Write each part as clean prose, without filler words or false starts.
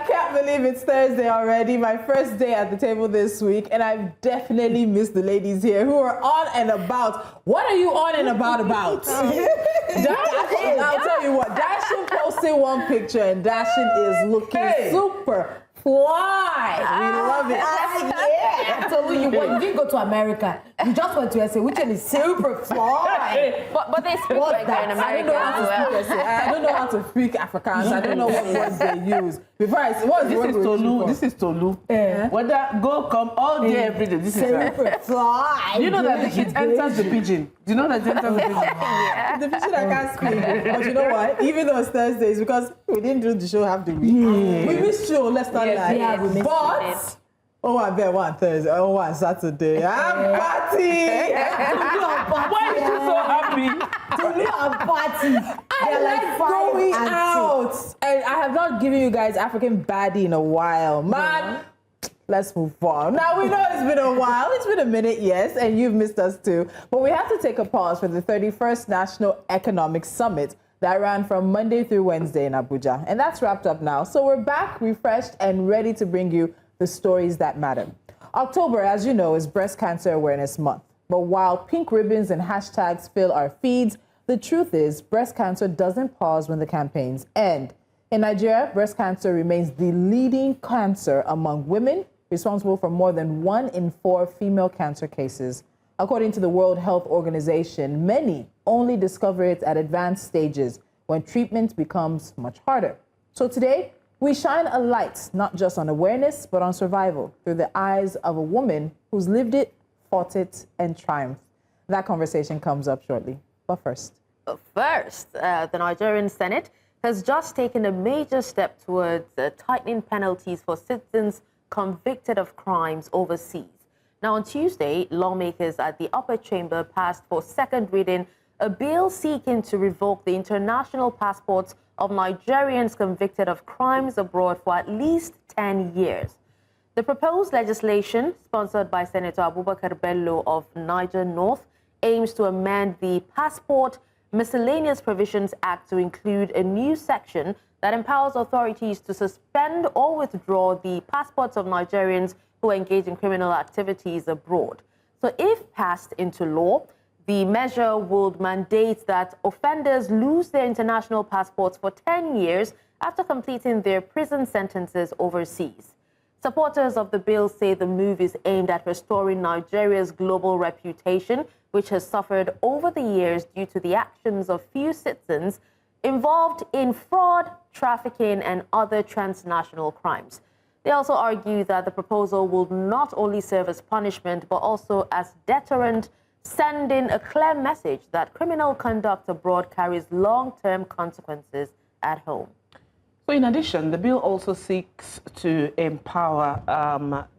can't believe it's Thursday already, my first day at the table this week, and I've definitely missed the ladies here who are on and about. What are you on and about? I'll tell you what, Dashin posted one picture and Dashin is looking super fly. We love it. Yeah. So you didn't go to America. You just went to SA, which is super fly. But they speak like that in America. I don't know how to speak Afrikaans. I don't know what words they use. Before I say, what is this is Tolu. This is Tolu. Whether go come all day every day. This is super fly. Do you know that it enters the pigeon? Do you know that it enters the pigeon? Yeah. The pigeon I can't speak. But you know what? Even though it's Thursdays, because we didn't do the show half the week. Yeah. We missed you. Let's not lie. Yeah, we missed but oh, I bet one Thursday. Oh, one Saturday. I'm party. Why are you so happy? To me, I'm party. I like going out. And I have not given you guys African baddie in a while. Man, let's move on. Now, we know it's been a while. It's been a minute, yes, and you've missed us too. But we have to take a pause for the 31st National Economic Summit that ran from Monday through Wednesday in Abuja. And that's wrapped up now. So we're back, refreshed, and ready to bring you the stories that matter. October, as you know, is Breast Cancer Awareness Month. But while pink ribbons and hashtags fill our feeds, the truth is breast cancer doesn't pause when the campaigns end. In Nigeria, breast cancer remains the leading cancer among women, responsible for more than 1 in 4 female cancer cases. According to the World Health Organization, many only discover it at advanced stages when treatment becomes much harder. So today, we shine a light not just on awareness, but on survival through the eyes of a woman who's lived it, fought it, and triumphed. That conversation comes up shortly. But first, the Nigerian Senate has just taken a major step towards tightening penalties for citizens convicted of crimes overseas. Now, on Tuesday, lawmakers at the upper chamber passed for second reading a bill seeking to revoke the international passports of Nigerians convicted of crimes abroad for at least 10 years. The proposed legislation, sponsored by Senator Abubakar Bello of Niger North, aims to amend the Passport Miscellaneous Provisions Act to include a new section that empowers authorities to suspend or withdraw the passports of Nigerians who engage in criminal activities abroad. So if passed into law, the measure would mandate that offenders lose their international passports for 10 years after completing their prison sentences overseas. Supporters of the bill say the move is aimed at restoring Nigeria's global reputation, which has suffered over the years due to the actions of few citizens involved in fraud, trafficking, and other transnational crimes. They also argue that the proposal will not only serve as punishment, but also as deterrent, sending a clear message that criminal conduct abroad carries long-term consequences at home. So in addition, the bill also seeks to empower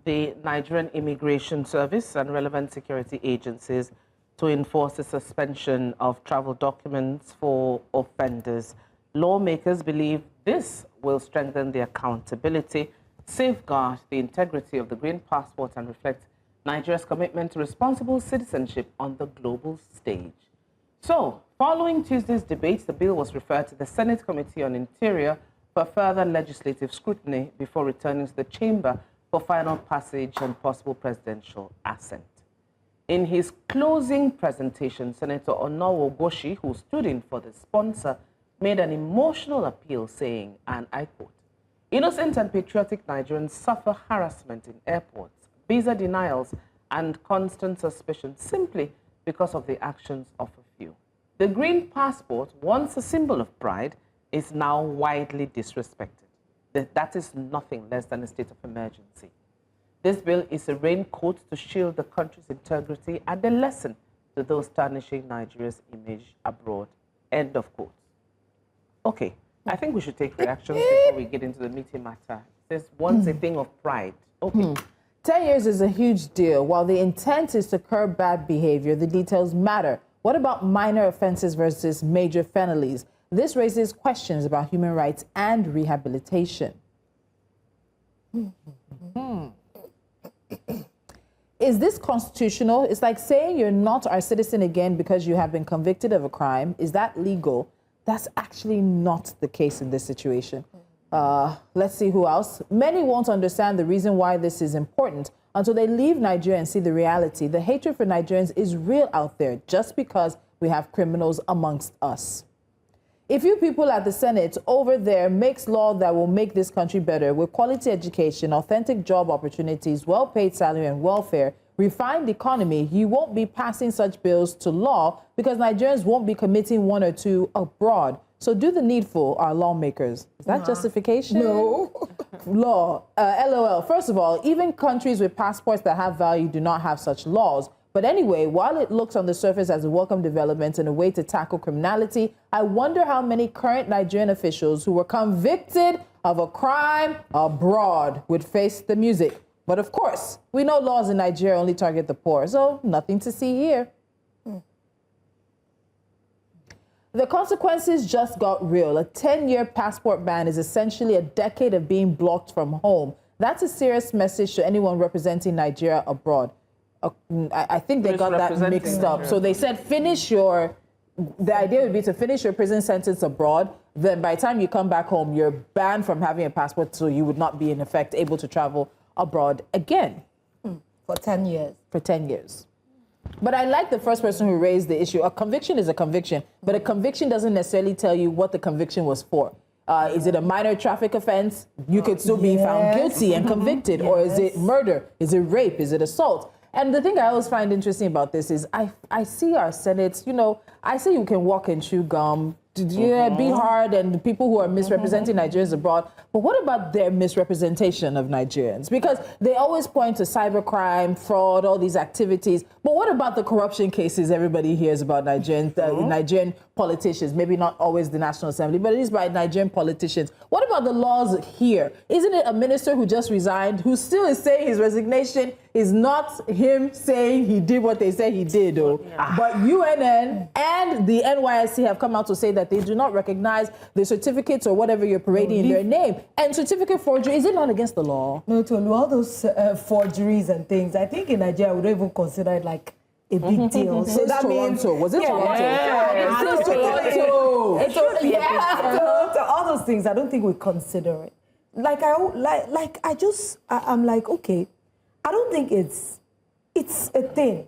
the Nigerian Immigration Service and relevant security agencies to enforce the suspension of travel documents for offenders. Lawmakers believe this will strengthen the accountability, safeguard the integrity of the Green Passport, and reflect Nigeria's commitment to responsible citizenship on the global stage. So, following Tuesday's debate, the bill was referred to the Senate Committee on Interior for further legislative scrutiny before returning to the chamber for final passage and possible presidential assent. In his closing presentation, Senator Onowo Goshi, who stood in for the sponsor, made an emotional appeal saying, and I quote, "Innocent and patriotic Nigerians suffer harassment in airports, visa denials, and constant suspicion simply because of the actions of a few. The Green Passport, once a symbol of pride, is now widely disrespected. That is nothing less than a state of emergency. This bill is a raincoat to shield the country's integrity and a lesson to those tarnishing Nigeria's image abroad." End of quote. Okay, I think we should take reactions before we get into the meaty matter. It says, once a thing of pride. Okay. 10 years is a huge deal. While the intent is to curb bad behavior, the details matter. What about minor offenses versus major felonies? This raises questions about human rights and rehabilitation. Is this constitutional? It's like saying you're not our citizen again because you have been convicted of a crime. Is that legal? That's actually not the case in this situation. Let's see who else. Many won't understand the reason why this is important until they leave Nigeria and see the reality. The hatred for Nigerians is real out there just because we have criminals amongst us. If you people at the Senate over there makes law that will make this country better with quality education, authentic job opportunities, well-paid salary and welfare, refined economy, you won't be passing such bills to law because Nigerians won't be committing one or two abroad. So do the needful, our lawmakers. Is that justification? No. Law. LOL. First of all, even countries with passports that have value do not have such laws. But anyway, while it looks on the surface as a welcome development and a way to tackle criminality, I wonder how many current Nigerian officials who were convicted of a crime abroad would face the music. But of course, we know laws in Nigeria only target the poor, so nothing to see here. The consequences just got real. A 10-year passport ban is essentially a decade of being blocked from home. That's a serious message to anyone representing Nigeria abroad. I think they got that mixed up. So they said the idea would be to finish your prison sentence abroad. Then by the time you come back home, you're banned from having a passport, so you would not be in effect able to travel abroad again. For 10 years. For 10 years. But I like the first person who raised the issue. A conviction is a conviction, but a conviction doesn't necessarily tell you what the conviction was for. Is it a minor traffic offense? You could still be found guilty and convicted. Or is it murder? Is it rape? Is it assault? And the thing I always find interesting about this is I see our Senate, I say you can walk and chew gum, be hard, and the people who are misrepresenting Nigerians abroad. But what about their misrepresentation of Nigerians? Because they always point to cybercrime, fraud, all these activities. But what about the corruption cases everybody hears about Nigerian politicians? Maybe not always the National Assembly, but it is by Nigerian politicians. What about the laws here? Isn't it a minister who just resigned, who still is saying his resignation is not him saying he did what they said he did, though? But UNN and the NYSC have come out to say that they do not recognize the certificates or whatever you're parading in their name. And certificate forgery, is it not against the law? No, to all those forgeries and things, I think in Nigeria we don't even consider it like a big deal. So that means, was it Toronto? It's Toronto. To all those things, I don't think we consider it. I'm like, okay, I don't think it's a thing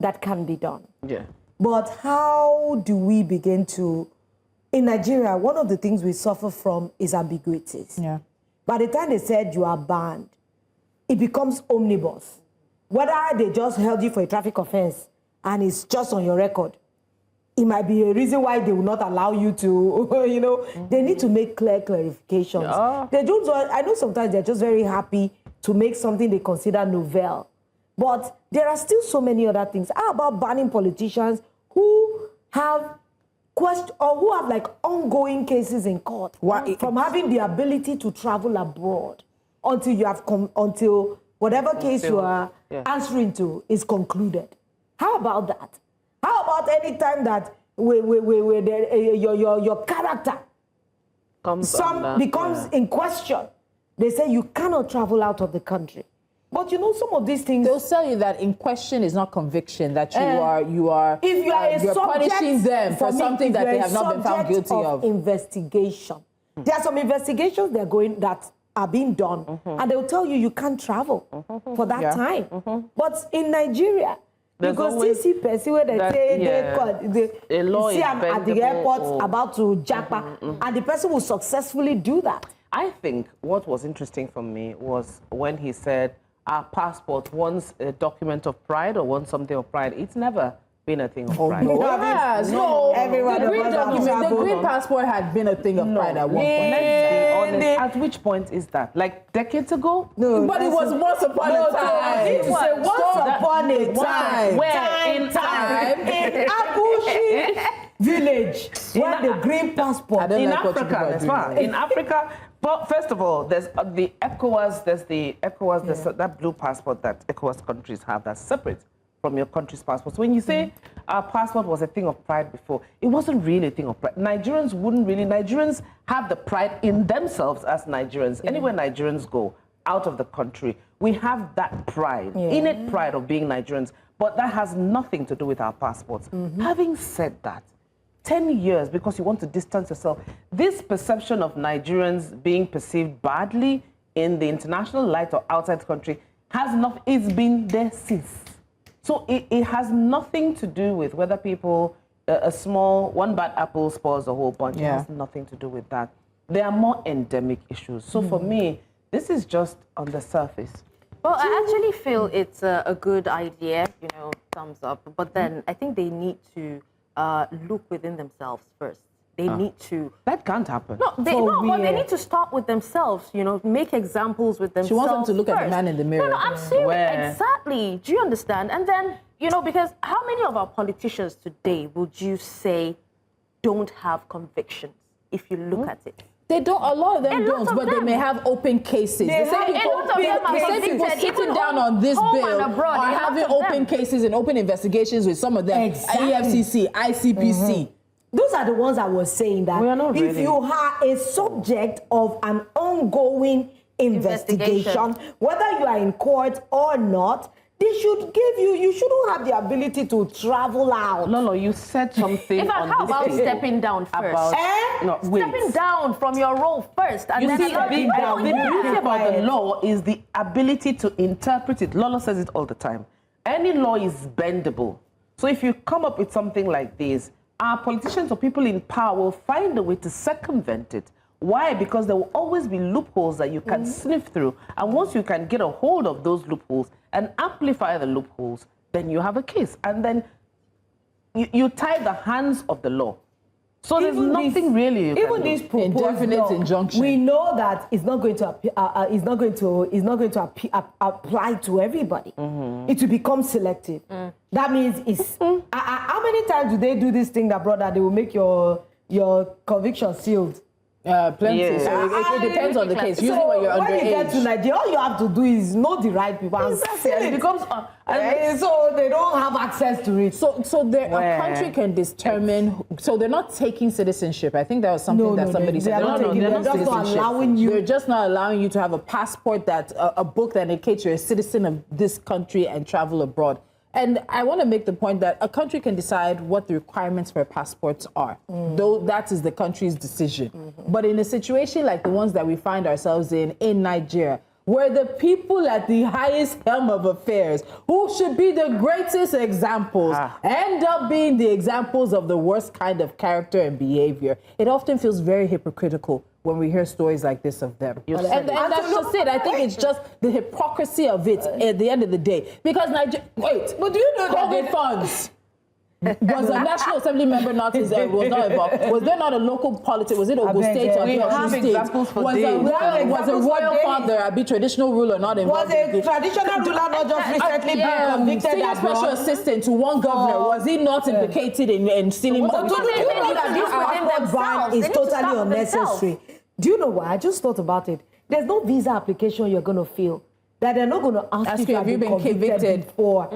that can be done. Yeah. But how do we begin to, in Nigeria, one of the things we suffer from is ambiguities. Yeah. By the time they said you are banned, it becomes omnibus. Whether they just held you for a traffic offense and it's just on your record, it might be a reason why they will not allow you to, they need to make clear clarifications. Yeah. They don't, I know sometimes they're just very happy to make something they consider novel. But there are still so many other things. How about banning politicians who have like ongoing cases in court from having the ability to travel abroad until whatever case you are answering to is concluded? How about that? How about any time that your character becomes in question? They say you cannot travel out of the country. But some of these things, they'll tell you that in question is not conviction, that you're punishing them for something that they have not been found guilty of. Investigation. There are some investigations that are being done, and they'll tell you can't travel for that time. But in Nigeria, you go still see person where they see I'm at the airport about to japa, and the person will successfully do that. I think what was interesting for me was when he said, our passport wants a document of pride or wants something of pride. It's never been a thing of pride. Yes, no. The green passport had been a thing of pride at one point. Let's be honest. At which point is that? Like decades ago? No, but it was once upon a time. Once upon a time. Where? In Abushi village, where the green passport. In Africa, that's fine. In Africa, but first of all, there's the ECOWAS, that blue passport that ECOWAS countries have that's separate from your country's passport. So when you say our passport was a thing of pride before, it wasn't really a thing of pride. Nigerians have the pride in themselves as Nigerians. Anywhere Nigerians go out of the country, we have that pride, innate pride of being Nigerians, but that has nothing to do with our passports. Having said that, 10 years because you want to distance yourself. This perception of Nigerians being perceived badly in the international light or outside the country it's been there since. So it has nothing to do with whether people, one bad apple spoils the whole bunch. It has nothing to do with that. There are more endemic issues. So for me, this is just on the surface. Well, I actually feel it's a good idea, thumbs up. But then I think they need to look within themselves first. They need to... That can't happen. No, but they need to start with themselves, make examples with themselves. She wants them to look at the man in the mirror. No, I'm serious. Exactly. Do you understand? And then, because how many of our politicians today would you say don't have convictions if you look at it? They don't. A lot of them don't, but they may have open cases. The same people sitting down on this bill are having open cases and open investigations with some of them. Exactly. EFCC, ICPC. Those are the ones I was saying that if you are a subject of an ongoing investigation, whether you are in court or not, they should give you shouldn't have the ability to travel out. No, you said something. In fact, how about stepping down first? Stepping down from your role first. And the then beauty about the law is the ability to interpret it. Lolo says it all the time. Any law is bendable. So if you come up with something like this, our politicians or people in power will find a way to circumvent it. Why? Because there will always be loopholes that you can sniff through. And once you can get a hold of those loopholes and amplify the loopholes, then you have a case. And then you tie the hands of the law. So there's nothing really you even can this do. Indefinite injunction. We know that it's not going to apply to everybody. It will become selective. That means it's how many times do they do this thing that brother they will make your conviction sealed? Plenty. Yeah. So it depends on the case. Usually when you're underage. When you get to Nigeria, all you have to do is know the right people and seal it. It becomes so they don't have access to it. So a country can determine. So they're not taking citizenship. I think that was something that somebody said. They're just not allowing you. They're just not allowing you to have a passport that a book that indicates you're a citizen of this country and travel abroad. And I want to make the point that a country can decide what the requirements for passports are, though that is the country's decision. But in a situation like the ones that we find ourselves in Nigeria, where the people at the highest helm of affairs, who should be the greatest examples, end up being the examples of the worst kind of character and behavior, it often feels very hypocritical when we hear stories like this of them. And that's just it. I think it's just the hypocrisy of it at the end of the day. Because but do you know COVID funds? Was a National Assembly member was not involved? Was there not a local politics? Was it Ogun State or Osun State? Was a royal father, be traditional ruler, not involved? Was a traditional ruler not just recently being convicted? Senior special assistant to one governor, was he not implicated in stealing money? Do you know that this passport ban is totally unnecessary? Do you know why? I just thought about it. There's no visa application you're going to fill that they're not going to ask you if you've been convicted before.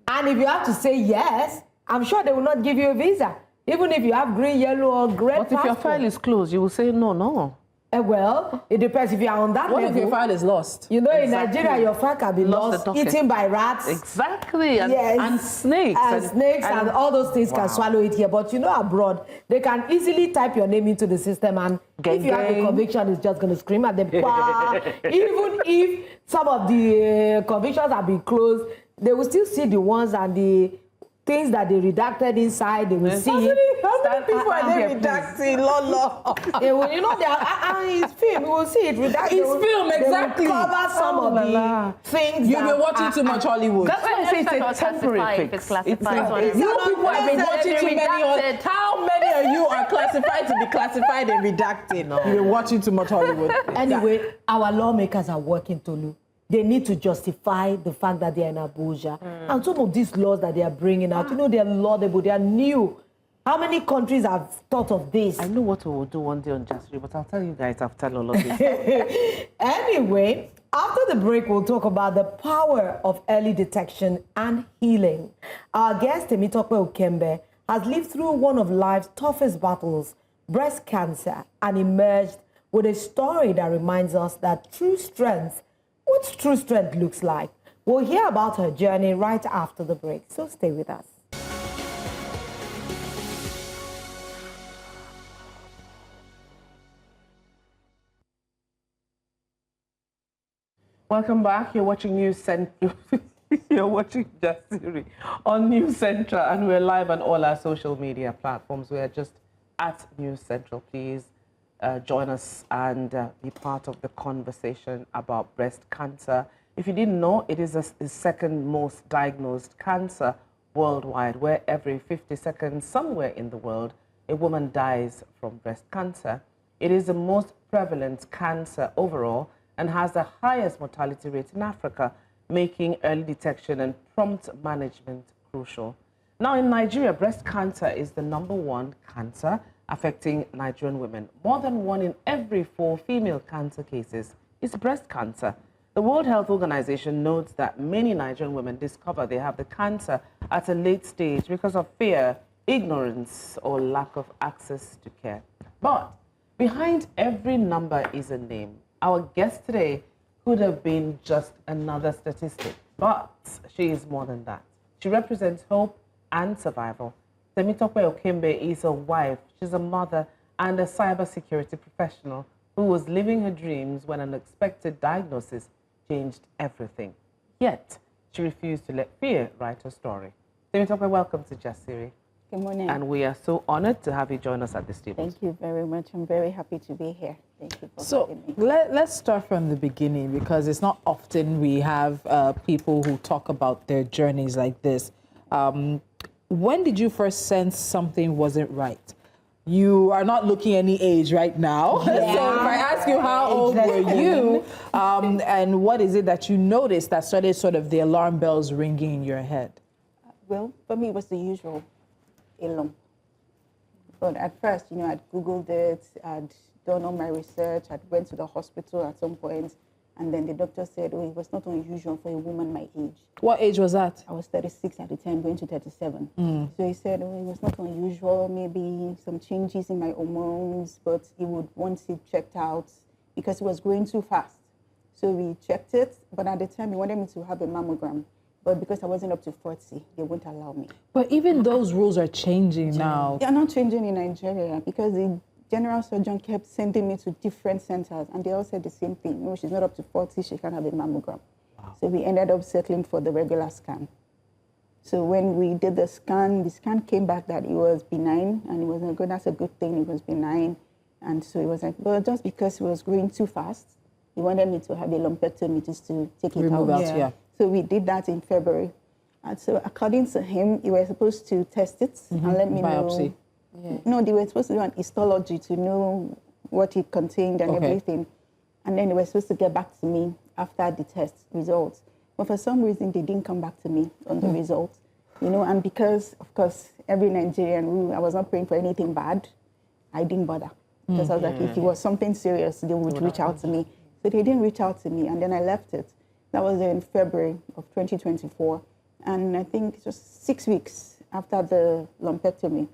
And if you have to say yes, I'm sure they will not give you a visa, even if you have green, yellow, or red passport. But if your file is closed, you will say no. Well, it depends if you are on that level. What if your file is lost? In Nigeria, your file can be lost, eaten by rats. Exactly, and snakes. And all those things can swallow it here. But abroad, they can easily type your name into the system, and if you have a conviction, it's just going to scream at them. Even if some of the convictions have been closed, they will still see the ones and the things that they redacted inside, they will see. How many people are they redacting? Lolo. It's film. We will see it redacted. It's film, exactly. They will cover some of the things. You've been watching too much Hollywood. That's why I say it's a temporary fix. You people have been watching too many. How many of you are classified to be classified and redacted? You've been watching too much Hollywood. Anyway, our lawmakers are working, Tolu. They need to justify the fact that they are in Abuja. And some of these laws that they are bringing out, they are laudable, they are new. How many countries have thought of this? I know what we will do one day on Jasiri, but I'll tell you guys after all of this. Anyway, after the break, we'll talk about the power of early detection and healing. Our guest, Temitope Okembe, has lived through one of life's toughest battles, breast cancer, and emerged with a story that reminds us that what true strength looks like. We'll hear about her journey right after the break, so stay with us. Welcome back. You're watching News Central. You're watching Jasiri on News Central, and we're live on all our social media platforms. We are just at News Central. Please join us and be part of the conversation about breast cancer. If you didn't know, it is the second most diagnosed cancer worldwide, where every 50 seconds somewhere in the world, a woman dies from breast cancer. It is the most prevalent cancer overall and has the highest mortality rate in Africa, making early detection and prompt management crucial. Now, in Nigeria, breast cancer is the #1 cancer affecting Nigerian women. More than 1 in every 4 female cancer cases is breast cancer. The World Health Organization notes that many Nigerian women discover they have the cancer at a late stage because of fear, ignorance, or lack of access to care. But behind every number is a name. Our guest today could have been just another statistic, but she is more than that. She represents hope and survival. Temitope Okembe is a wife, she's a mother, and a cybersecurity professional who was living her dreams when an unexpected diagnosis changed everything. Yet, she refused to let fear write her story. Temitope, welcome to Jasiri. Good morning. And we are so honored to have you join us at this table. Thank you very much. I'm very happy to be here. Thank you for So having me. let's start from the beginning, because it's not often we have people who talk about their journeys like this. When did you first sense something wasn't right? You are not looking any age right now. Yeah. So if I ask you how old were you, and what is it that you noticed that started sort of the alarm bells ringing in your head? Well, for me, it was the usual, a lump. But at first, I'd Googled it, I'd done all my research, I'd went to the hospital at some point, and then the doctor said, oh, it was not unusual for a woman my age. What age was that? I was 36 at the time, going to 37. So he said, oh, it was not unusual, maybe some changes in my hormones, but he would want it checked out because it was growing too fast. So we checked it, but at the time he wanted me to have a mammogram. But because I wasn't up to 40, they wouldn't allow me. But even those rules are changing now. They are not changing in Nigeria because the general surgeon kept sending me to different centers, and they all said the same thing. No, she's not up to 40, she can't have a mammogram. Wow. So we ended up settling for the regular scan. So when we did the scan came back that it was benign, and it was a good, that's a good thing, it was benign. And so it was like, but just because it was growing too fast, he wanted me to have a lumpectomy just to take it Remove out. out, yeah. So we did that in February. And so according to him, you were supposed to test it and let me Biopsy. know. Yeah. No, they were supposed to do an histology to know what it contained and everything. And then they were supposed to get back to me after the test results. But for some reason, they didn't come back to me on the results. And because, of course, every Nigerian, I was not praying for anything bad, I didn't bother. Because I was like, if it was something serious, they would reach out to me. So they didn't reach out to me, and then I left it. That was in February of 2024. And I think just 6 weeks after the lumpectomy,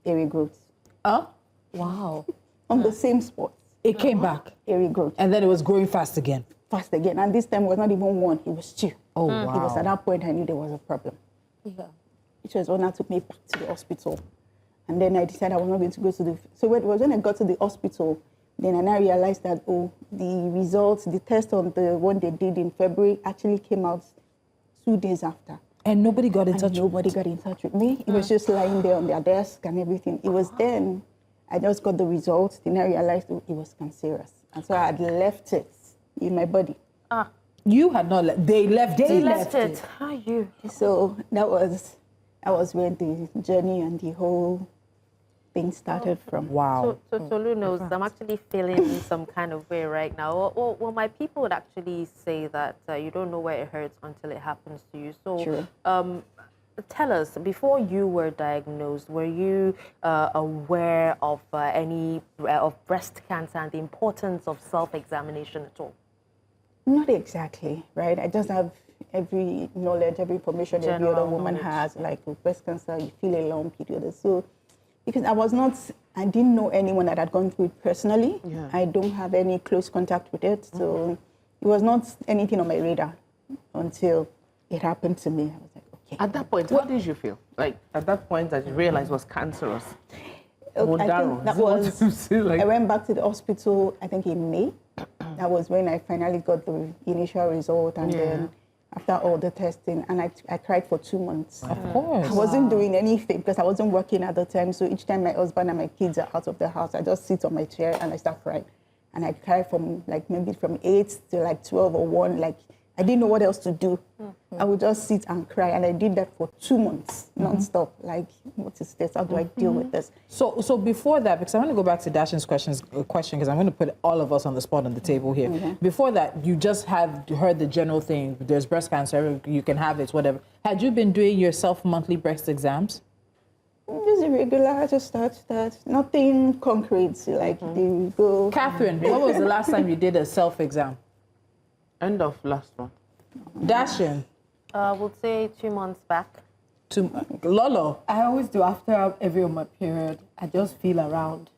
it regrowth. Oh, wow. On the same spot. It came back. It regrowth. And then it was growing fast again. Fast again. And this time it was not even 1, it was 2. Oh, wow. It was at that point I knew there was a problem. Yeah. Which was when I took me back to the hospital. And then I decided I was not going to go to the... So when I got to the hospital, then I now realized that, the results, the test on the one they did in February actually came out 2 days after. And nobody got in touch Nobody got in touch with me. It was just lying there on their desk and everything. It was then I just got the results. Then I realized it was cancerous. And so I had left it in my body. You had not left. They left it. They left it. How are you? So that was where the journey and the whole thing started from. Wow. So Tolu knows I'm actually feeling some kind of way right now. Well, my people would actually say that you don't know where it hurts until it happens to you. So, True. Tell us, before you were diagnosed, were you aware of of breast cancer and the importance of self-examination at all? Not exactly, right? I just have every knowledge, every information every other woman has, like with breast cancer, you feel a lump, you do this. So, because I didn't know anyone that had gone through it personally. Yeah. I don't have any close contact with it. So it was not anything on my radar until it happened to me. I was like, okay. At that point, what did you feel? Like, at that point that you realized was cancerous? I think that was, I went back to the hospital, I think in May. That was when I finally got the initial result, and then after all the testing, and I cried for 2 months. Of course. I wasn't doing anything because I wasn't working at the time. So each time my husband and my kids are out of the house, I just sit on my chair and I start crying. And I cry from like maybe from 8 to like 12 or 1, like I didn't know what else to do. I would just sit and cry, and I did that for 2 months, non-stop. Like, what is this? How do I deal with this? So before that, because I want to go back to Dashin's question, because I'm going to put all of us on the spot on the table here. Before that, you just had heard the general thing. There's breast cancer, you can have it, whatever. Had you been doing your monthly breast exams? Just irregular, just start. Nothing concrete, like they go. Catherine, when was the last time you did a self-exam? End of last month. Dashin? We'll say 2 months back. Lolo? I always do after every of my period. I just feel around.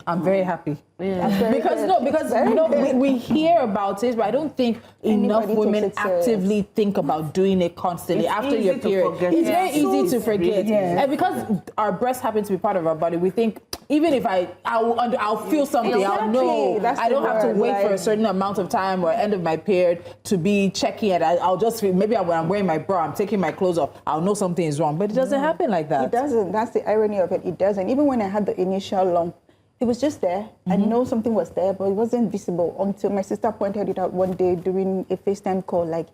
I'm very happy. Yeah. Because you know, we hear about it, but I don't think enough Anybody women takes it serious. actively think about doing it constantly It's after easy your to period. forget. It's very Yeah. easy to forget. Yeah. And because our breasts happen to be part of our body, we think even if I'll feel something, I'll know. Exactly. That's I don't the have to word, wait for a like- certain amount of time or end of my period to be checking it. I'll just feel, maybe when I'm wearing my bra, I'm taking my clothes off, I'll know something is wrong. But it doesn't happen like that. It doesn't. That's the irony of it. It doesn't. Even when I had the initial lump, it was just there. I know something was there, but it wasn't visible until my sister pointed it out one day during a FaceTime call, like,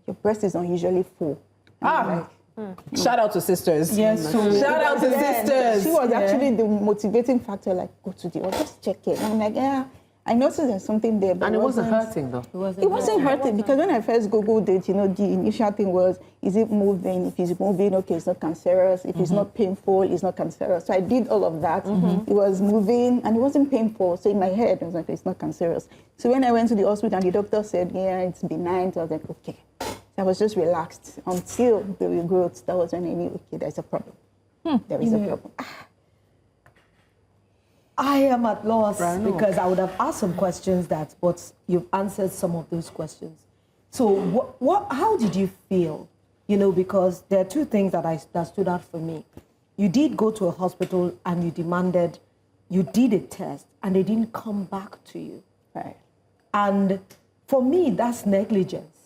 your breast is unusually full. And I'm like, Shout out to sisters. Yes, so Shout out to sisters. She was actually the motivating factor, like, go to the, or just check it. And I'm like, yeah, I noticed there's something there, but And it wasn't hurting, though. It wasn't hurting because when I first Googled it, you know, the initial thing was, is it moving? If it's moving, okay, it's not cancerous. If it's not painful, it's not cancerous. So I did all of that. It was moving and it wasn't painful. So in my head, I was like, it's not cancerous. So when I went to the hospital and the doctor said, yeah, it's benign, so I was like, okay. So I was just relaxed until the regrowth. That was when I knew, okay, there's a problem. There is a problem. I am at loss because I would have asked some questions but you've answered some of those questions. So how did you feel? You know, because there are two things that stood out for me. You did go to a hospital and you did a test and they didn't come back to you. Right. And for me, that's negligence.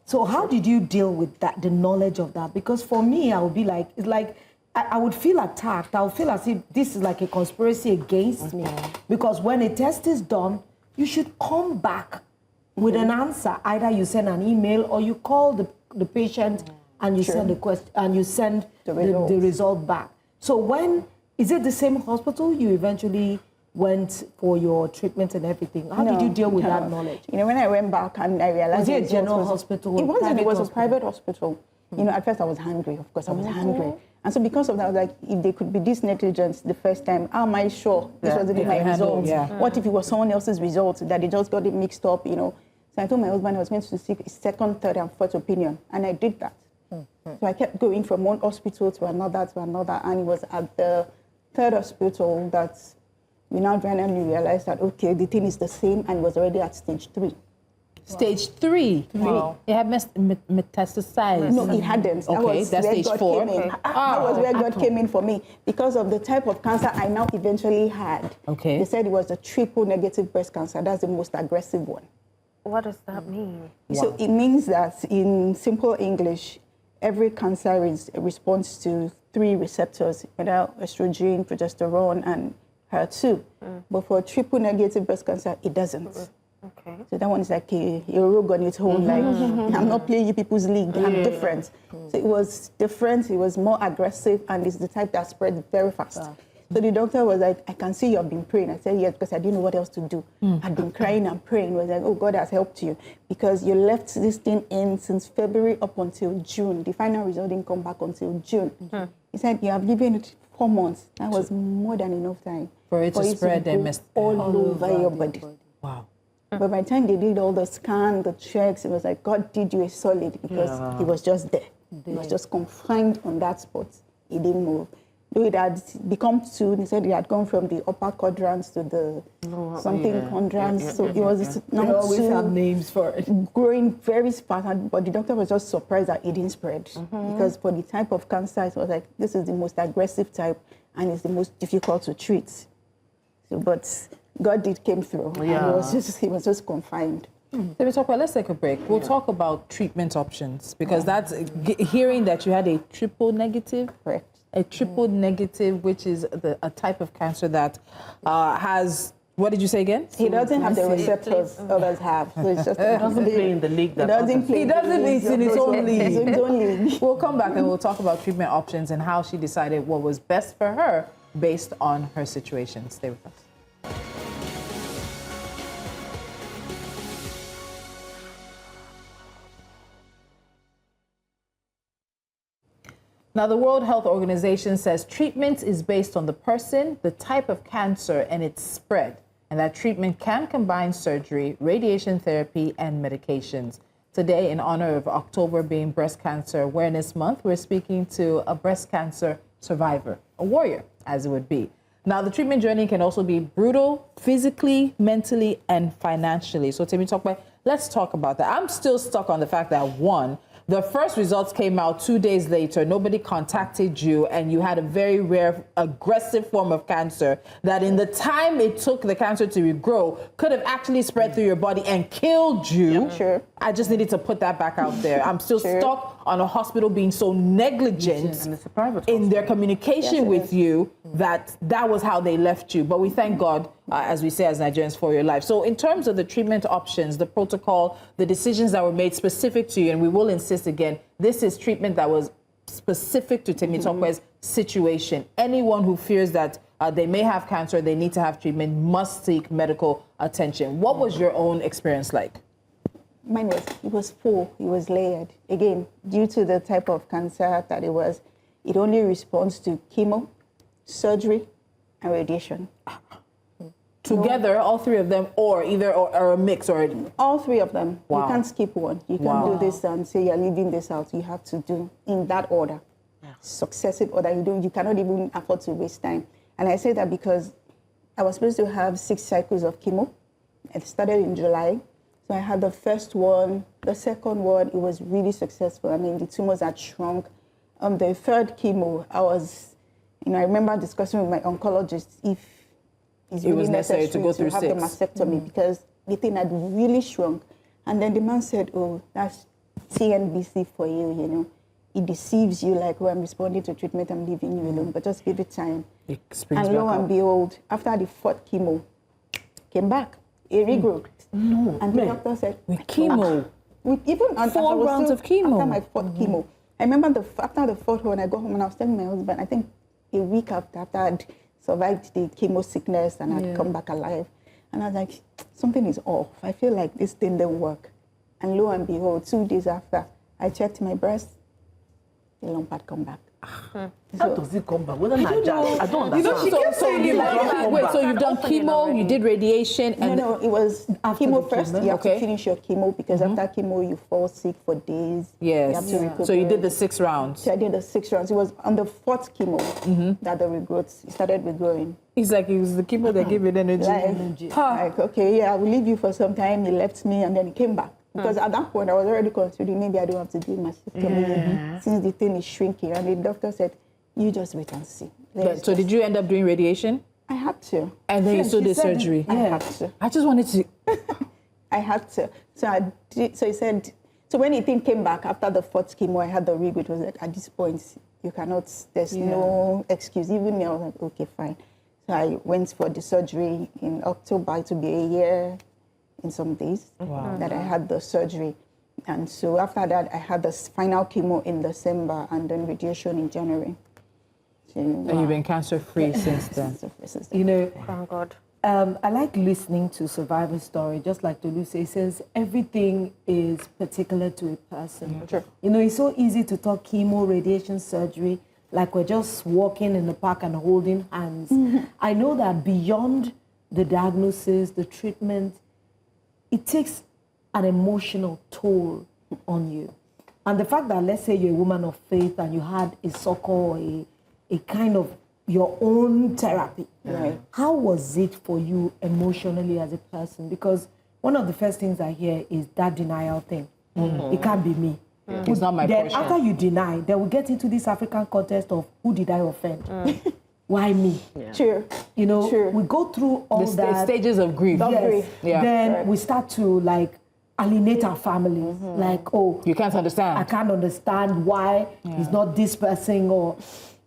So how did you deal with that, the knowledge of that? Because for me, I would be like, it's like, I would feel attacked. I would feel as if this is like a conspiracy against me. Because when a test is done, you should come back with an answer. Either you send an email or you call the patient and you send the question and you send the result back. So is it the same hospital you eventually went for your treatment and everything? How did you deal with that knowledge? You know, when I went back and I realized... Was it a the general result hospital? It wasn't. It was a hospital? private hospital. You know, at first I was hungry. Of course, I was hungry. And so because of that, I was like, if they could be this negligence the first time, how am I sure this wasn't my result? What if it was someone else's result, that they just got it mixed up, you know? So I told my husband I was going to seek a second, third, and fourth opinion. And I did that. So I kept going from one hospital to another, and it was at the third hospital that we now finally realized that, okay, the thing is the same, and it was already at stage 3. Stage 3. Wow. It had metastasized. No, it hadn't. Okay, that's stage 4. That was where God came in for me. Because of the type of cancer I now eventually had. Okay. They said it was a triple negative breast cancer. That's the most aggressive one. What does that mean? So it means that in simple English, every cancer responds to 3 receptors, whether estrogen, progesterone, and HER2. But for triple negative breast cancer, it doesn't. Okay. So that one is like a rogue on its own. Like, I'm not playing you people's league. I'm different. So it was different. It was more aggressive, and it's the type that spread very fast. So the doctor was like, I can see you've been praying. I said, yes, because I didn't know what else to do. I'd been crying and praying. He was like, oh, God has helped you because you left this thing in since February up until June. The final result didn't come back until June. He said, you have given it 4 months. That was more than enough time For it to spread and all over your body. Wow. But by the time they did all the scan, the checks, it was like God did you a solid because he was just there. He was just confined on that spot. He didn't move. Though it had become 2, they said it had gone from the upper quadrants to the quadrants. So it was now They always 2, have names for it. growing very fast. But the doctor was just surprised that it didn't spread. Because for the type of cancer, it was like, this is the most aggressive type and it's the most difficult to treat. So, but God came through. Yeah. And he was just confined. Let's take a break. We'll talk about treatment options because that's hearing that you had a triple negative. Correct. A triple negative, which is a type of cancer that has, what did you say again? He doesn't have the receptors others have. So it's just He doesn't play in the league that He doesn't eat in his own league. His own league. We'll come back and we'll talk about treatment options and how she decided what was best for her based on her situation. Stay with us. Now, the World Health Organization says treatment is based on the person, the type of cancer, and its spread, and that treatment can combine surgery, radiation therapy, and medications. Today, in honor of October being Breast Cancer Awareness Month, we're speaking to a breast cancer survivor, a warrior, as it would be. Now, the treatment journey can also be brutal, physically, mentally, and financially. So, Temitope, let's talk about that. I'm still stuck on the fact that, one, the first results came out 2 days later. Nobody contacted you, and you had a very rare, aggressive form of cancer that in the time it took the cancer to regrow could have actually spread through your body and killed you. Yeah, sure. I just needed to put that back out there. I'm still stuck on a hospital being so negligent And it's a private in their communication with you that was how they left you. But we thank God, as we say as Nigerians, for your life. So in terms of the treatment options, the protocol, the decisions that were made specific to you, and we will insist again, this is treatment that was specific to Temitope's situation. Anyone who fears that they may have cancer, they need to have treatment, must seek medical attention. What was your own experience like? Mine was full, it was layered. Again, due to the type of cancer that it was, it only responds to chemo, surgery, and radiation. Together, all three of them, or a mix, or all three of them. Wow. You can't skip one. You can't do this and say you're leaving this out. You have to do in that order, successive order. You cannot even afford to waste time. And I say that because I was supposed to have 6 cycles of chemo. It started in July. So I had the first one, the second one, it was really successful. I mean, the tumors had shrunk. The third chemo, I remember discussing with my oncologist if it's really was necessary to go through have 6. the mastectomy because the thing had really shrunk. And then the man said, oh, that's TNBC for you, you know. It deceives you like, oh, I'm responding to treatment, I'm leaving you alone, but just give it time. And lo and behold, after the 4th chemo, came back, a regrowth. No, and the doctor said, with chemo? Even 4 rounds of chemo? After my 4th chemo. I remember after the 4th one, I got home and I was telling my husband, I think a week after I'd survived the chemo sickness and I'd come back alive. And I was like, something is off. I feel like this thing didn't work. And lo and behold, 2 days after, I checked my breast, the lump had come back. How does it come back? Whether not just, I don't understand. So you've done chemo, you did radiation, and No, it was chemo first. You have to Okay. finish your chemo because after chemo you fall sick for days. yes. You have to So you did recuperate. the 6 rounds. So I did the 6 rounds. It was on the 4th chemo that the regrowth started regrowing. It's like it was the chemo that gave it energy. Like, okay, yeah, I will leave you for some time. He left me and then he came back. Because at that point, I was already considering maybe I don't have to do mastectomy since the thing is shrinking. And the doctor said, you just wait and see. So did you end up doing radiation? I had to. And then you still did surgery? I had to. I just wanted to... I had to. So I did. So he said, so when the thing came back after the 4th chemo, I had the rig, which was like, at this point, you cannot, there's no excuse. Even me, I was like, okay, fine. So I went for the surgery in October. It would be a year in some days that I had the surgery. And so after that, I had the final chemo in December and then radiation in January. So, And you've been cancer-free since then. You know, Thank God. I like listening to survivor story, just like Tolu says, everything is particular to a person. Sure. You know, it's so easy to talk chemo, radiation, surgery, like we're just walking in the park and holding hands. I know that beyond the diagnosis, the treatment, it takes an emotional toll on you. And the fact that, let's say you're a woman of faith and you had a circle, a kind of your own therapy. Right. How was it for you emotionally as a person? Because one of the first things I hear is that denial thing. It can't be me. It's not my Then portion. after you deny, then we get into this African contest of who did I offend? why me? Sure. You know, Sure. we go through all The that. stages of grief. Yes. Yeah. Then we start to like alienate our families. Like, oh, You can't understand. I can't understand why he's not this person, or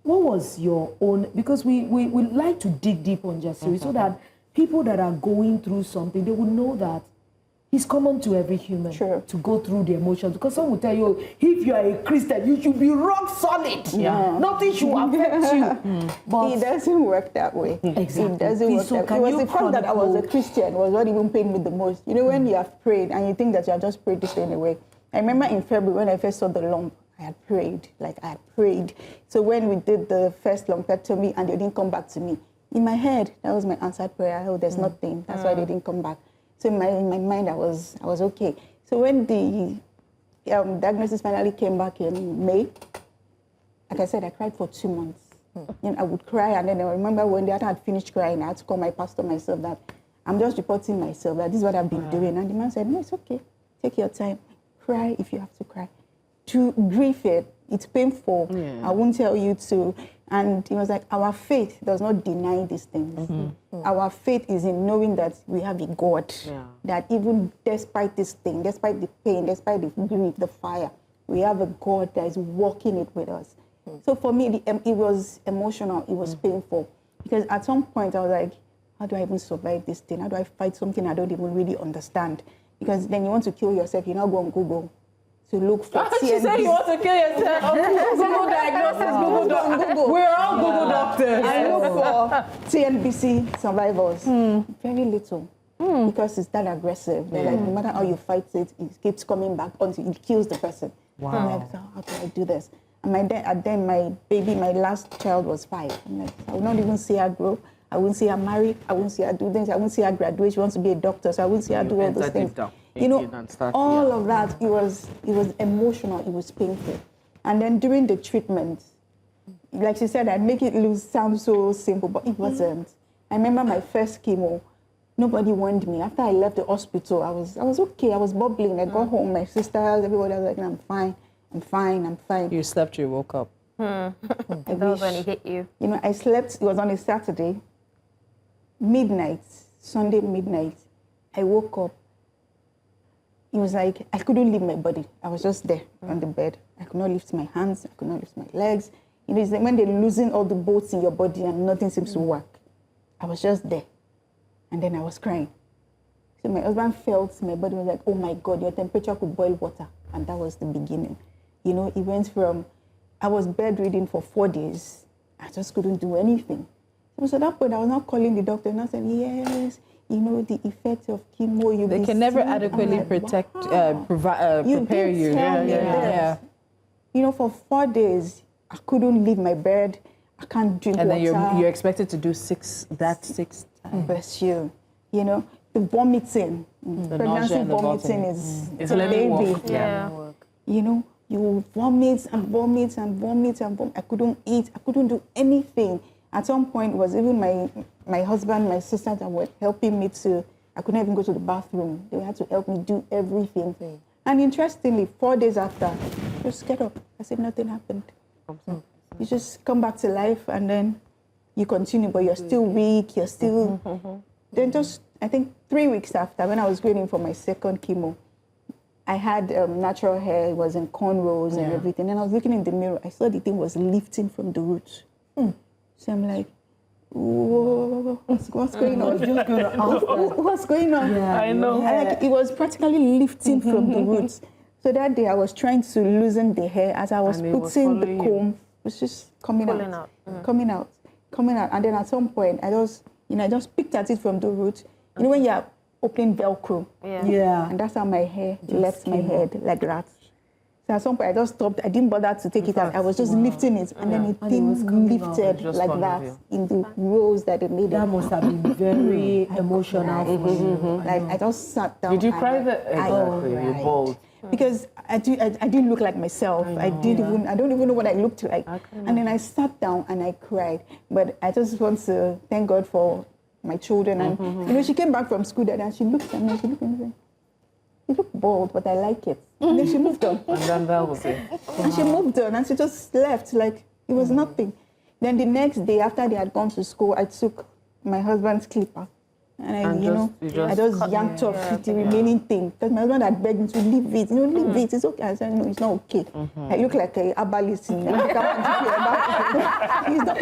what was your own, because we like to dig deep on Jasiri so that people that are going through something, they will know that it's common to every human to go through the emotions. Because some will tell you, if you are a Christian, you should be rock solid. Nothing should affect you. But it doesn't work that way. Exactly. It doesn't work that way. It was the fact that I was a Christian was what even pained me the most. You know, when you have prayed and you think that you have just prayed this thing away. I remember in February when I first saw the lump, I had prayed. So when we did the first lumpectomy and they didn't come back to me, in my head, that was my answered prayer. Oh, there's nothing. That's why they didn't come back. So in my mind, I was okay. So when the diagnosis finally came back in May, like I said, I cried for 2 months. You know, I would cry, and then I remember when after I had finished crying, I had to call my pastor myself that I'm just reporting myself, that this is what I've been doing. And the man said, no, it's okay. Take your time. Cry if you have to cry. To grieve it, it's painful. I won't tell you to. And he was like, our faith does not deny these things. Our faith is in knowing that we have a God, that even despite this thing, despite the pain, despite the grief, the fire, we have a God that is walking it with us. So for me, it was emotional, it was painful. Because at some point I was like, how do I even survive this thing? How do I fight something I don't even really understand? Because then you want to kill yourself, you now go on Google to look for TNBC. She said you want to kill yourself. Google diagnosis, Google doctor. We're all Google doctors. I look for TNBC survivors. Very little. Because it's that aggressive. They're like, no matter how you fight it, it keeps coming back until it kills the person. Wow. So I'm like, so how do I do this? And my last child was 5. I'm like, I will not even see her grow. I won't see her marry. I won't see her do things. I won't see her graduate. She wants to be a doctor, so I won't see her do all those things. You know, all of that, it was emotional, it was painful. And then during the treatment, like she said, I'd make it sound so simple, but it wasn't. I remember my first chemo, nobody warned me. After I left the hospital, I was okay, I was bubbling. I got home, my sisters, everybody was like, I'm fine. You slept, you woke up. That was when it hit you. You know, I slept, it was on a Saturday, Sunday midnight. I woke up. It was like I couldn't leave my body. I was just there on the bed. I could not lift my hands. I could not lift my legs. You know, it's like when they're losing all the bolts in your body and nothing seems to work. I was just there. And then I was crying. So my husband felt my body was like, oh my God, your temperature could boil water. And that was the beginning. You know, it went from, I was bedridden for 4 days. I just couldn't do anything. So at that point, I was not calling the doctor and I said, yes, you know, the effect of chemo. They can never adequately protect, prepare you. Yeah. You know, for 4 days, I couldn't leave my bed. I can't drink water. And then you're expected to do 6 times. Bless you. You know, the vomiting. Pregnancy vomiting is it's a baby. Yeah. You know, you vomit and vomit and vomit and vomit. I couldn't eat. I couldn't do anything. At some point, it was even my husband, my sister that were helping me I couldn't even go to the bathroom. They had to help me do everything. And interestingly, 4 days after, just get up. I said nothing happened. You just come back to life and then you continue, but you're still weak, you're still... Then just, I think 3 weeks after, when I was waiting for my second chemo, I had natural hair, it was in cornrows and everything. And I was looking in the mirror, I saw the thing was lifting from the roots. So I'm like, whoa, what's going on? What's going on? Yeah, I know. Like, it was practically lifting from the roots. So that day I was trying to loosen the hair as I was putting the comb. It was just coming out. And then at some point, I just picked at it from the roots. You know when you're opening Velcro? Yeah. And that's how my hair left my head, like that. So at some point, I just stopped. I didn't bother to take it out. I was just lifting it, and then it lifted like that in the rows that it made. That must have been very emotional for you. Like I just sat down. Did you cry that? Exactly. You bawled. Because I didn't look like myself. I don't even know what I looked like. And then I sat down and I cried. But I just want to thank God for my children. And you know, she came back from school that and she looked at me. She looked at me and said, "You look bald, but I like it." And then she moved on. And then that was it. And she moved on and she just left like it was nothing. Then the next day, after they had gone to school, I took my husband's clipper. And I just yanked off the remaining thing. Because my husband had begged me to leave it. Leave it. It's okay. I said, no, it's not okay. I look like a herbalist. It's not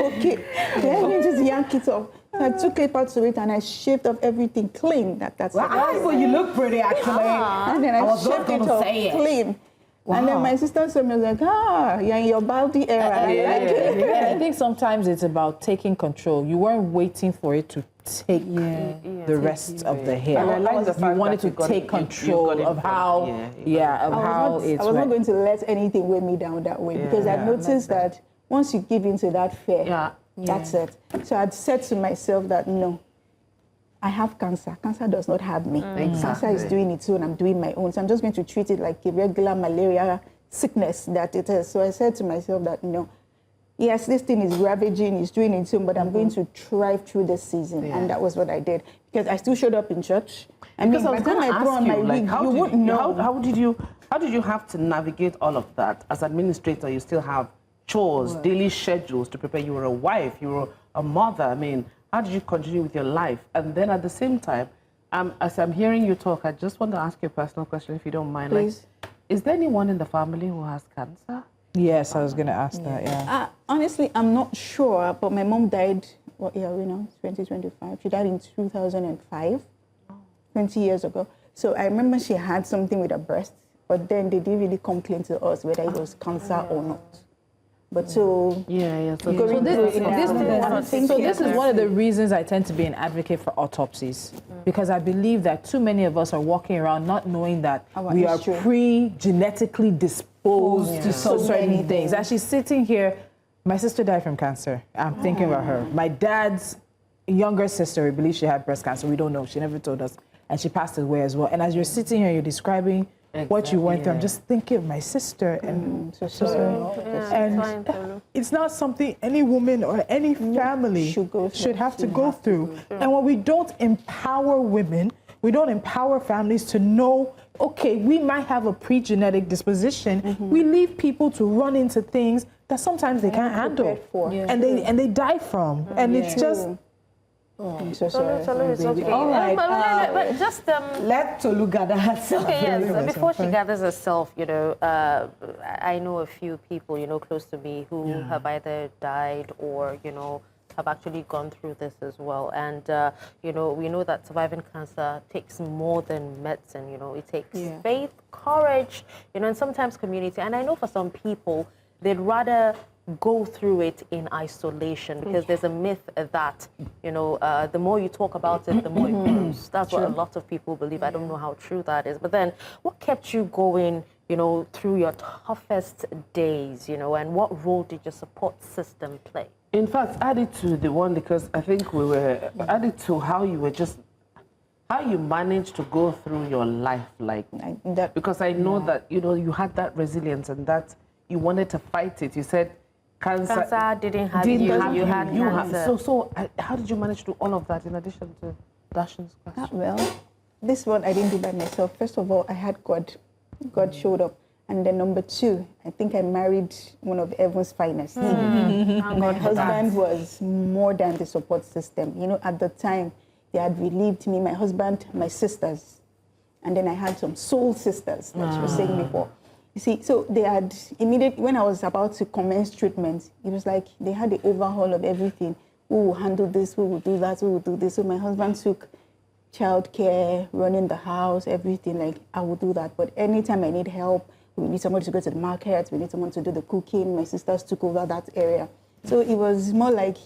okay. Then I just yank it off. So I took clipper to it and I shaved off everything clean. That's well, you look pretty, actually. And then I shaved it off clean. Wow. And then my sister said, "Me was like, you're in your baldy era." I think sometimes it's about taking control. You weren't waiting for it to take the rest of the hair. And I like the fact you wanted that to take control of how, I was not going to let anything weigh me down that way because I noticed that once you give into that fear, that's it. So I'd said to myself that no. I have cancer. Cancer does not have me. Cancer is doing its own. I'm doing my own. So I'm just going to treat it like a regular malaria sickness that it is. So I said to myself that, yes, this thing is ravaging, it's doing its own, but I'm going to thrive through this season. And that was what I did. Because I still showed up in church. I mean, by the time I put on my wig, you wouldn't know. How did you have to navigate all of that? As administrator, you still have chores, daily schedules to prepare. You were a wife, you were a mother. I mean, how did you continue with your life? And then at the same time, as I'm hearing you talk, I just want to ask you a personal question, if you don't mind. Please. Like, is there anyone in the family who has cancer? Yes, I was going to ask that, Honestly, I'm not sure, but my mom died, what year are we now? 2025. She died in 2005, 20 years ago. So I remember she had something with her breast, but then they didn't really come clean to us whether it was cancer or not. But so this is one of the reasons I tend to be an advocate for autopsies, because I believe that too many of us are walking around not knowing that we are pre-genetically disposed to so certain things. Actually, sitting here, my sister died from cancer. I'm thinking about her. My dad's younger sister, we believe she had breast cancer. We don't know. She never told us, and she passed away as well. And as you're sitting here, you're describing what you went through. I'm just thinking of my sister, and it's not something any woman or any family should have to go through. And when we don't empower women, we don't empower families to know, okay, we might have a pre-genetic disposition. We leave people to run into things that sometimes they can't handle, and they die from, and it's just. I'm so sorry. It's okay. All right. But just let Tolu gather herself. Okay, yes. Before she gathers herself, I know a few people, close to me who have either died or, have actually gone through this as well. And, we know that surviving cancer takes more than medicine, it takes faith, courage, and sometimes community. And I know for some people, they'd rather go through it in isolation because there's a myth that, the more you talk about it, the more it grows. That's what a lot of people believe. I don't know how true that is. But then what kept you going, through your toughest days, and what role did your support system play? In fact, added to the one, because I think we were added to how you managed to go through your life like that. Because I know that, you had that resilience and that you wanted to fight it. You said, Cancer didn't have you. You had cancer. So how did you manage to do all of that in addition to Dashin's question? Well, this one I didn't do by myself. First of all, I had God. God showed up. And then number two, I think I married one of heaven's finest. My husband was more than the support system. At the time, they had relieved me, my husband, my sisters. And then I had some soul sisters, like you were saying before. You see, so they had immediately, when I was about to commence treatment, it was like they had the overhaul of everything. Who will handle this? Who will do that? Who will do this? So my husband took childcare, running the house, everything. Like, I will do that. But anytime I need help, we need somebody to go to the market, we need someone to do the cooking. My sisters took over that area. So it was more like,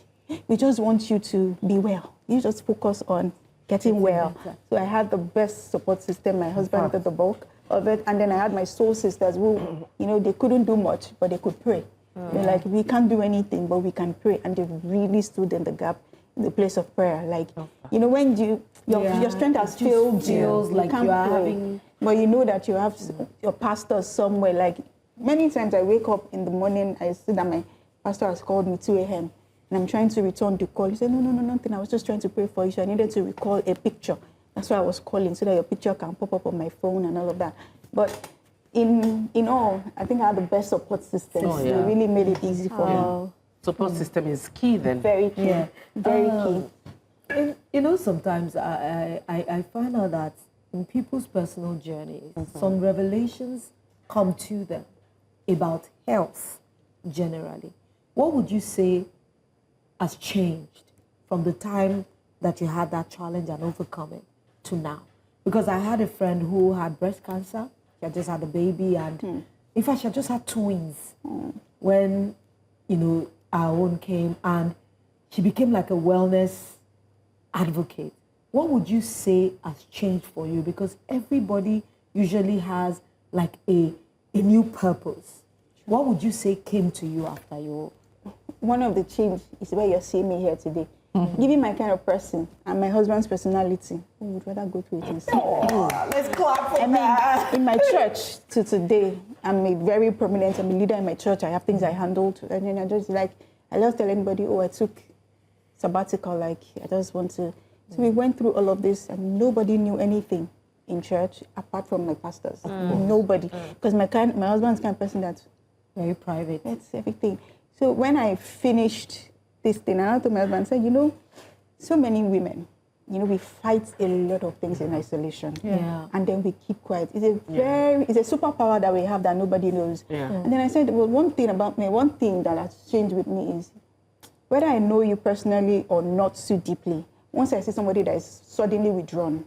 we just want you to be well. You just focus on getting well. So I had the best support system. My husband did the bulk of it, and then I had my soul sisters who, they couldn't do much, but they could pray. They're like, we can't do anything, but we can pray, and they really stood in the gap in the place of prayer. Like, when your strength has failed you, like you can't pray, but you know that you have your pastor somewhere. Like, many times I wake up in the morning, I see that my pastor has called me 2 a.m. and I'm trying to return the call. He said, no, nothing. I was just trying to pray for you. So I needed to recall a picture. That's why I was calling, so that your picture can pop up on my phone and all of that. But in all, I think I had the best support system. They really made it easy for me. support system is key then. Very key. Yeah. Very key. And, you know, sometimes I find out that in people's personal journeys, some revelations come to them about health generally. What would you say has changed from the time that you had that challenge and overcome it to now? Because I had a friend who had breast cancer. She had just had a baby, and in fact, she had just had twins when, you know, our own came, and she became like a wellness advocate. What would you say has changed for you? Because everybody usually has like a new purpose. What would you say came to you after your... One of the change is where you're seeing me here today. Given my kind of person and my husband's personality, I would rather go through it instead. Let's clap for I that. mean, in my church to today, I'm a very prominent, I'm a leader in my church. I have things I handle, and then I just like, I just tell anybody, oh, I took sabbatical, like, I just want to. So we went through all of this, and nobody knew anything in church apart from my pastors. Nobody. Because my husband's kind of person that's Very private. that's everything. So when I finished this thing, I told my husband, I said, you know, so many women, you know, we fight a lot of things in isolation. Yeah. And then we keep quiet. It's a superpower that we have that nobody knows. Yeah. And then I said, well, one thing that has changed with me is whether I know you personally or not so deeply, once I see somebody that is suddenly withdrawn,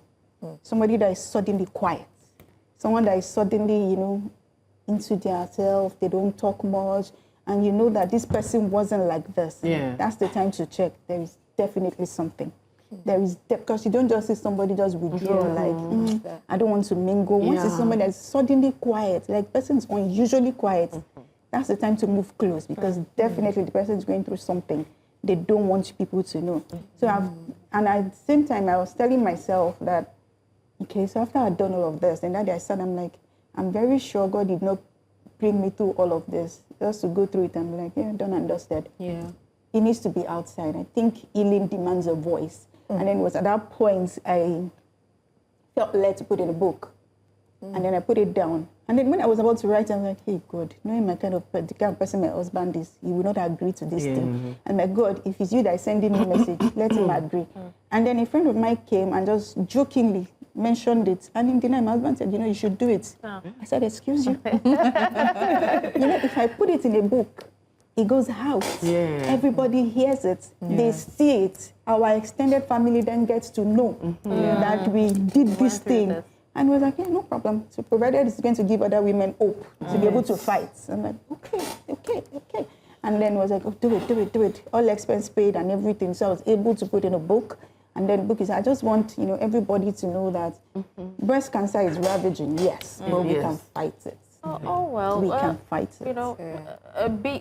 somebody that is suddenly quiet, someone that is suddenly, you know, into their self, they don't talk much, and you know that this person wasn't like this. Yeah. That's the time to check. There is definitely something. There is, because you don't just see somebody just withdraw, like, I don't want to mingle. Once it's somebody that's suddenly quiet, like person's unusually quiet, that's the time to move close, because definitely the person is going through something they don't want people to know. So and at the same time, I was telling myself that, okay, so after I'd done all of this, and that day I said, I'm like, I'm very sure God did not bring me through all of this just to go through it. I'm like, yeah, done and dusted. Yeah. It needs to be outside. I think healing demands a voice. And then it was at that point I felt led to put in a book. And then I put it down. And then when I was about to write, I was like, hey, God, knowing the kind of person my husband is, he will not agree to this thing. And my God, if it's you that is sending me a message, let him agree. And then a friend of mine came and just jokingly mentioned it. And in denial, my husband said, you know, you should do it. I said, excuse you. You know, if I put it in a book, it goes out. Everybody hears it. They see it. Our extended family then gets to know that we did this thing. And we're like, yeah, no problem. So provided it's going to give other women hope to be able to fight. I'm like, okay. And then was like, oh, do it. All expense paid and everything. So I was able to put in a book. And then the book is, I just want, you know, everybody to know that breast cancer is ravaging, yes, but we can fight it. Oh well, we can fight it. You know,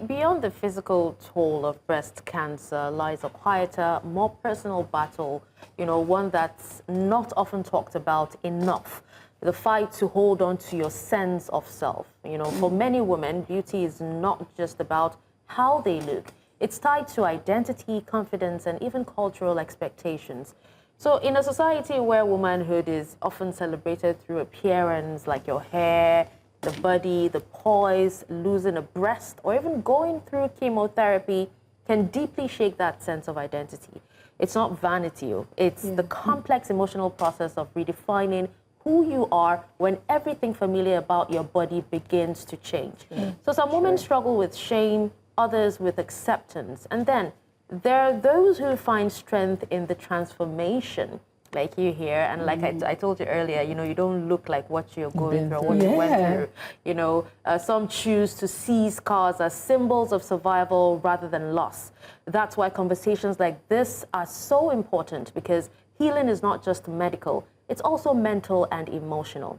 beyond the physical toll of breast cancer lies a quieter, more personal battle, you know, one that's not often talked about enough. The fight to hold on to your sense of self. You know, for many women, beauty is not just about how they look. It's tied to identity, confidence, and even cultural expectations. So in a society where womanhood is often celebrated through appearance, like your hair, the body, the poise, losing a breast, or even going through chemotherapy can deeply shake that sense of identity. It's not vanity, it's the complex emotional process of redefining who you are when everything familiar about your body begins to change. So some women struggle with shame, others with acceptance, and then there are those who find strength in the transformation, like you here, and like I told you earlier, you know, you don't look like what you're going through or what you went through. You know, some choose to see scars as symbols of survival rather than loss. That's why conversations like this are so important, because healing is not just medical, it's also mental and emotional.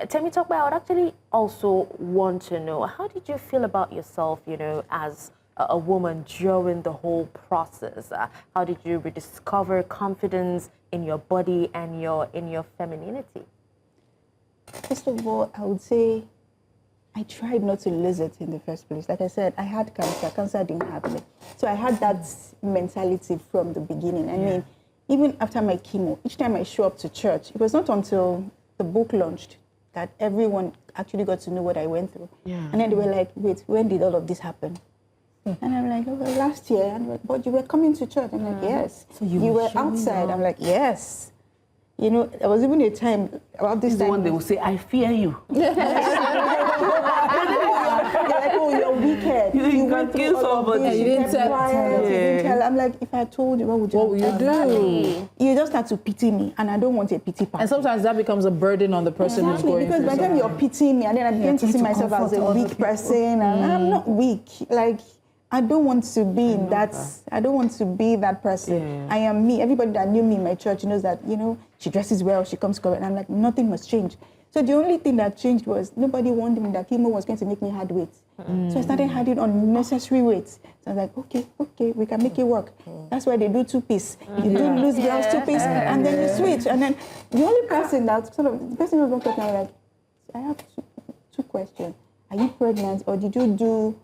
Temitope, I would actually also want to know, how did you feel about yourself, you know, as a woman during the whole process? How did you rediscover confidence in your body and in your femininity? First of all, I would say I tried not to lose it in the first place. Like I said, I had cancer. Cancer didn't have me. So I had that mentality from the beginning. I mean, even after my chemo, each time I show up to church, it was not until the book launched that everyone actually got to know what I went through. And then they were like, wait, when did all of this happen? And I'm like, oh, well, last year. And like, but you were coming to church. I'm like, yes. So you were outside. I'm like, yes. You know, there was even a time about this time. One they will say, I fear you. They're like, oh, you're wicked. You went can through kill all of somebody. this, You didn't kept tell. quiet, you didn't tell. I'm like, if I told you, what would you What will you do? You just have to pity me, and I don't want a pity party. And sometimes that becomes a burden on the person who's going because through by the time you're pitying me, and then I begin to see myself as a weak person, and I'm not weak. Like, I don't want to be in that. I don't want to be that person. Yeah. I am me. Everybody that knew me in my church knows that, you know, she dresses well, she comes correct. And I'm like, nothing must change. So the only thing that changed was nobody warned me that chemo was going to make me hard weight. So I started adding unnecessary weights. So I was like, okay, we can make it work. That's why they do 2-piece. You do loose blouse 2-piece, and then you switch. And then the only person that the person who was talking, I'm like, I have two questions. Are you pregnant, or did you do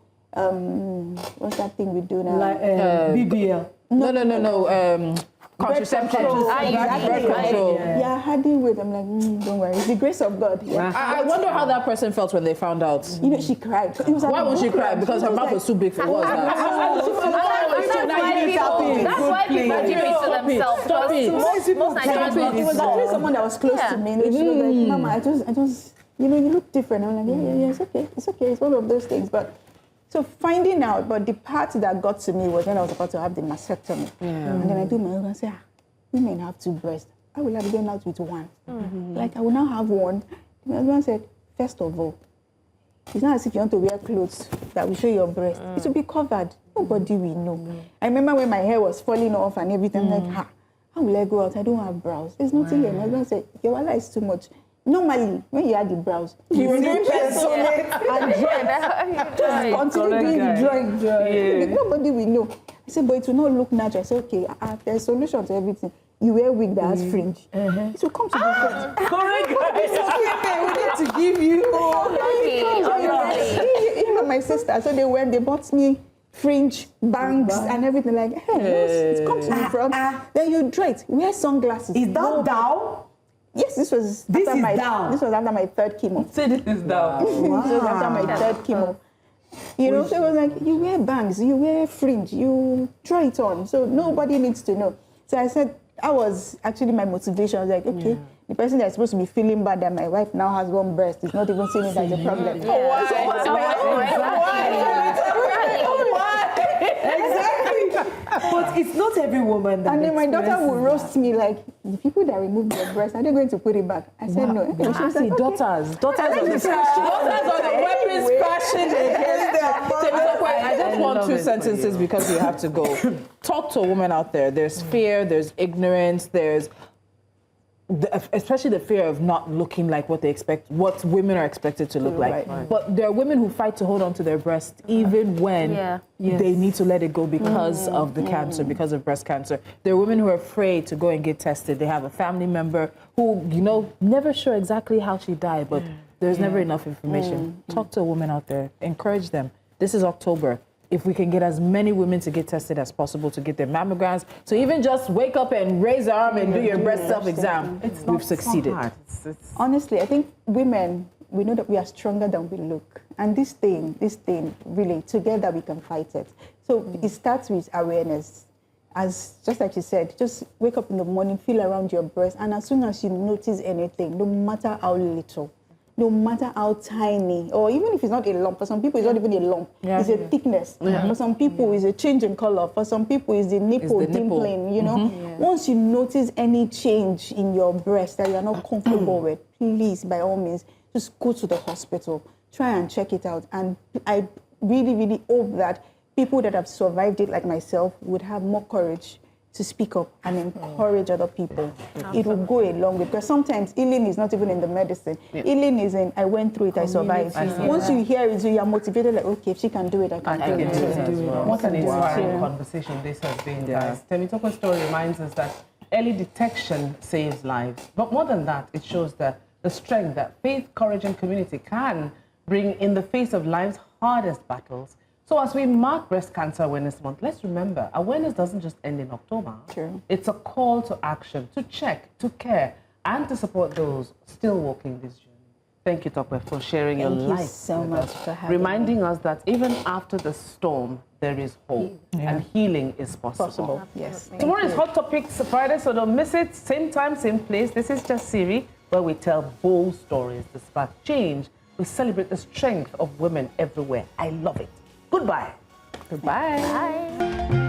what's that thing we do now? Like BBL. No. Contraception. Birth control. Yeah, hardly with. I'm like, don't worry. It's the grace of God. Yeah. I wonder how that person felt when they found out. You know, she cried. It was Why would she cry? Because her mouth was too big for what was that? That's why people keep it to themselves. Stop it. Most Nigerians It was actually someone that was close to me. And she was like, Mama, I just, you know, you look different. I'm like, yeah, it's okay. It's one of those things. But so finding out, but the part that got to me was when I was about to have the mastectomy. And then I do my husband say, women have 2 breasts. I will have gone out with 1. Like, I will now have 1. My husband said, first of all, it's not as if you want to wear clothes that will show your breast. It will be covered. Nobody will know. I remember when my hair was falling off and everything, like, how will I go out? I don't have brows. There's nothing there. My husband said, your wallet is too much. Normally, when you had the brows, you will do pencil and drawing. Just continue doing the drawing. Nobody will know. I said, but it will not look natural. I said, okay, there's a solution to everything. You wear a wig that has fringe. It will come to the front. Correct. We need to give you. Even my sister, so they bought me fringe, bangs, and everything. Like, hey, it comes to the front. Then you draw it. Wear sunglasses. Is that down? Yes, this was after my 3rd chemo. Say this is down. This was after my 3rd chemo. You know, so it was like, you wear bangs, you wear fringe, you try it on. So nobody needs to know. So I said, that was actually my motivation. I was like, okay, the person that's supposed to be feeling bad that my wife now has 1 breast is not even seeing it as a problem. But it's not every woman that. And then my daughter would roast me like, the people that removed their breast, are they going to put it back? I said no. She was like, Daughters on the weapons fashion against them. I just want 2 sentences because we have to go. Talk to a woman out there. There's fear, there's ignorance, there's especially the fear of not looking like what what women are expected to look like. But there are women who fight to hold on to their breast even when they need to let it go because of the cancer, because of breast cancer. There are women who are afraid to go and get tested. They have a family member who, you know, never sure exactly how she died, but there's never enough information. Talk to a woman out there. Encourage them. This is October. If we can get as many women to get tested as possible, to get their mammograms, so even just wake up and raise your arm and do your breast self-exam, we've succeeded. Honestly, I think women, we know that we are stronger than we look. And this thing, really, together we can fight it. So it starts with awareness. As just like you said, just wake up in the morning, feel around your breast, and as soon as you notice anything, no matter how little, no matter how tiny, or even if it's not a lump, for some people it's not even a lump, it's a thickness. For some people it's a change in color, for some people it's the nipple dimpling, you know. Once you notice any change in your breast that you're not comfortable with, please, by all means, just go to the hospital, try and check it out. And I really, really hope that people that have survived it like myself would have more courage to speak up and encourage other people. It will go a long way, because sometimes healing is not even in the medicine. Healing is in, I went through it, I survived. Once you hear it, you are motivated, like, okay, if she can do it, I can do it. What an inspiring conversation this has been, guys. Temitope's story reminds us that early detection saves lives. But more than that, it shows the strength that faith, courage, and community can bring in the face of life's hardest battles. So as we mark Breast Cancer Awareness Month, let's remember, awareness doesn't just end in October. True. It's a call to action, to check, to care, and to support those still walking this journey. Thank you, Tope, for sharing your life. Thank you so much for having reminding us that even after the storm, there is hope and healing is possible. Yes. Tomorrow is Hot Topics Friday, so don't miss it. Same time, same place. This is Jasiri, where we tell bold stories to spark change. We celebrate the strength of women everywhere. I love it. Goodbye. Goodbye. Bye.